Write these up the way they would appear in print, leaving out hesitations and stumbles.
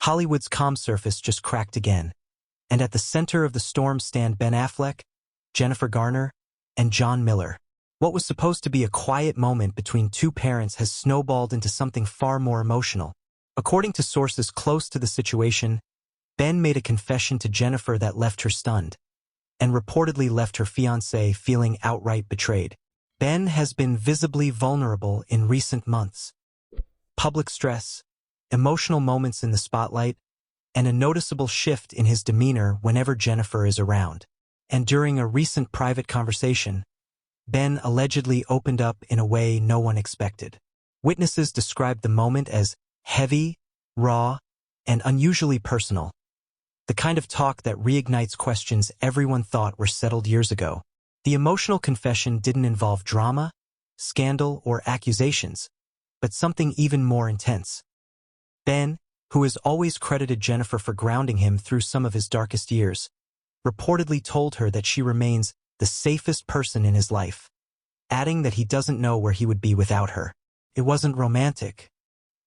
Hollywood's calm surface just cracked again, and at the center of the storm stand Ben Affleck, Jennifer Garner, and John Miller. What was supposed to be a quiet moment between two parents has snowballed into something far more emotional. According to sources close to the situation, Ben made a confession to Jennifer that left her stunned, and reportedly left her fiancé feeling outright betrayed. Ben has been visibly vulnerable in recent months. Public stress, emotional moments in the spotlight, and a noticeable shift in his demeanor whenever Jennifer is around. And during a recent private conversation, Ben allegedly opened up in a way no one expected. Witnesses described the moment as heavy, raw, and unusually personal. The kind of talk that reignites questions everyone thought were settled years ago. The emotional confession didn't involve drama, scandal, or accusations, but something even more intense. Ben, who has always credited Jennifer for grounding him through some of his darkest years, reportedly told her that she remains the safest person in his life, adding that he doesn't know where he would be without her. It wasn't romantic,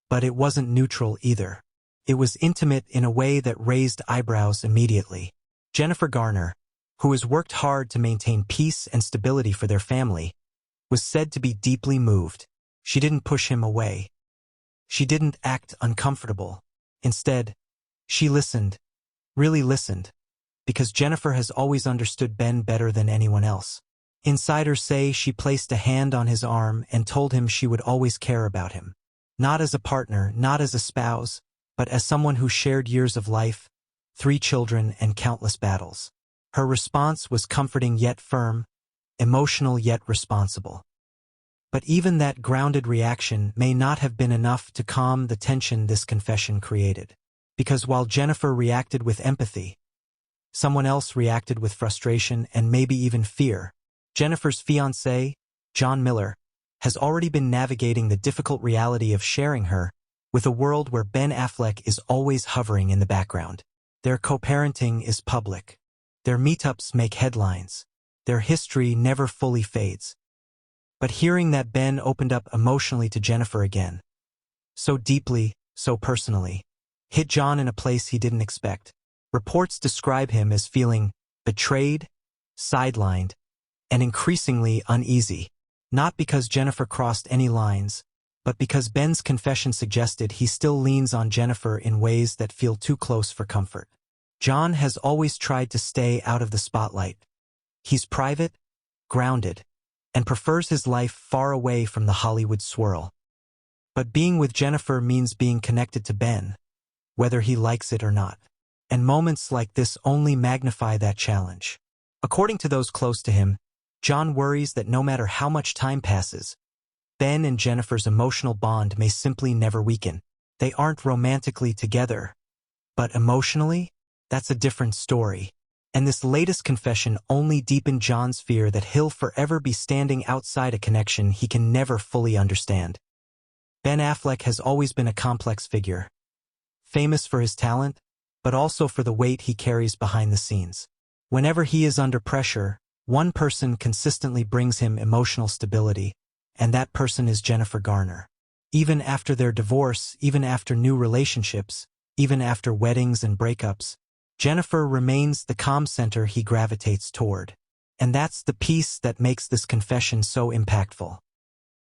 but it wasn't neutral either. It was intimate in a way that raised eyebrows immediately. Jennifer Garner, who has worked hard to maintain peace and stability for their family, was said to be deeply moved. She didn't push him away. She didn't act uncomfortable. Instead, she listened, really listened, because Jennifer has always understood Ben better than anyone else. Insiders say she placed a hand on his arm and told him she would always care about him. Not as a partner, not as a spouse, but as someone who shared years of life, 3 children, and countless battles. Her response was comforting yet firm, emotional yet responsible. But even that grounded reaction may not have been enough to calm the tension this confession created. Because while Jennifer reacted with empathy, someone else reacted with frustration and maybe even fear. Jennifer's fiancé, John Miller, has already been navigating the difficult reality of sharing her with a world where Ben Affleck is always hovering in the background. Their co-parenting is public. Their meetups make headlines. Their history never fully fades. But hearing that Ben opened up emotionally to Jennifer again, so deeply, so personally, hit John in a place he didn't expect. Reports describe him as feeling betrayed, sidelined, and increasingly uneasy. Not because Jennifer crossed any lines, but because Ben's confession suggested he still leans on Jennifer in ways that feel too close for comfort. John has always tried to stay out of the spotlight. He's private, grounded, and prefers his life far away from the Hollywood swirl. But being with Jennifer means being connected to Ben, whether he likes it or not. And moments like this only magnify that challenge. According to those close to him, John worries that no matter how much time passes, Ben and Jennifer's emotional bond may simply never weaken. They aren't romantically together, but emotionally, that's a different story. And this latest confession only deepened John's fear that he'll forever be standing outside a connection he can never fully understand. Ben Affleck has always been a complex figure, famous for his talent, but also for the weight he carries behind the scenes. Whenever he is under pressure, one person consistently brings him emotional stability, and that person is Jennifer Garner. Even after their divorce, even after new relationships, even after weddings and breakups, Jennifer remains the calm center he gravitates toward. And that's the piece that makes this confession so impactful.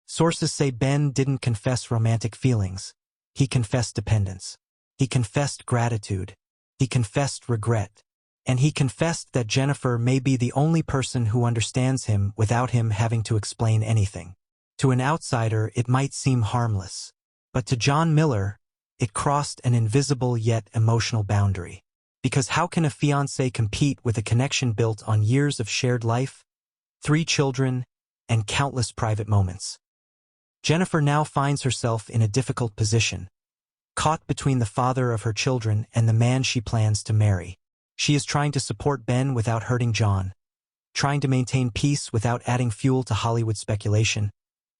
Sources say Ben didn't confess romantic feelings. He confessed dependence. He confessed gratitude. He confessed regret. And he confessed that Jennifer may be the only person who understands him without him having to explain anything. To an outsider, it might seem harmless. But to John Miller, it crossed an invisible yet emotional boundary. Because how can a fiancé compete with a connection built on years of shared life, 3 children, and countless private moments? Jennifer now finds herself in a difficult position, caught between the father of her children and the man she plans to marry. She is trying to support Ben without hurting John, trying to maintain peace without adding fuel to Hollywood speculation,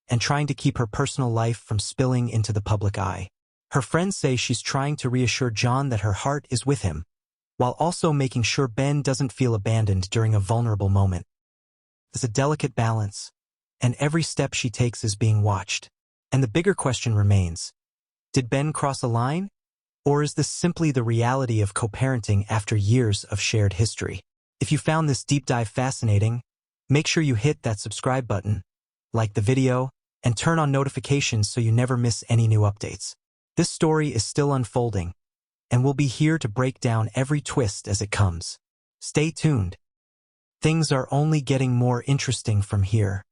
and trying to keep her personal life from spilling into the public eye. Her friends say she's trying to reassure John that her heart is with him, while also making sure Ben doesn't feel abandoned during a vulnerable moment. It's a delicate balance, and every step she takes is being watched. And the bigger question remains, did Ben cross a line? Or is this simply the reality of co-parenting after years of shared history? If you found this deep dive fascinating, make sure you hit that subscribe button, like the video, and turn on notifications so you never miss any new updates. This story is still unfolding, and we'll be here to break down every twist as it comes. Stay tuned. Things are only getting more interesting from here.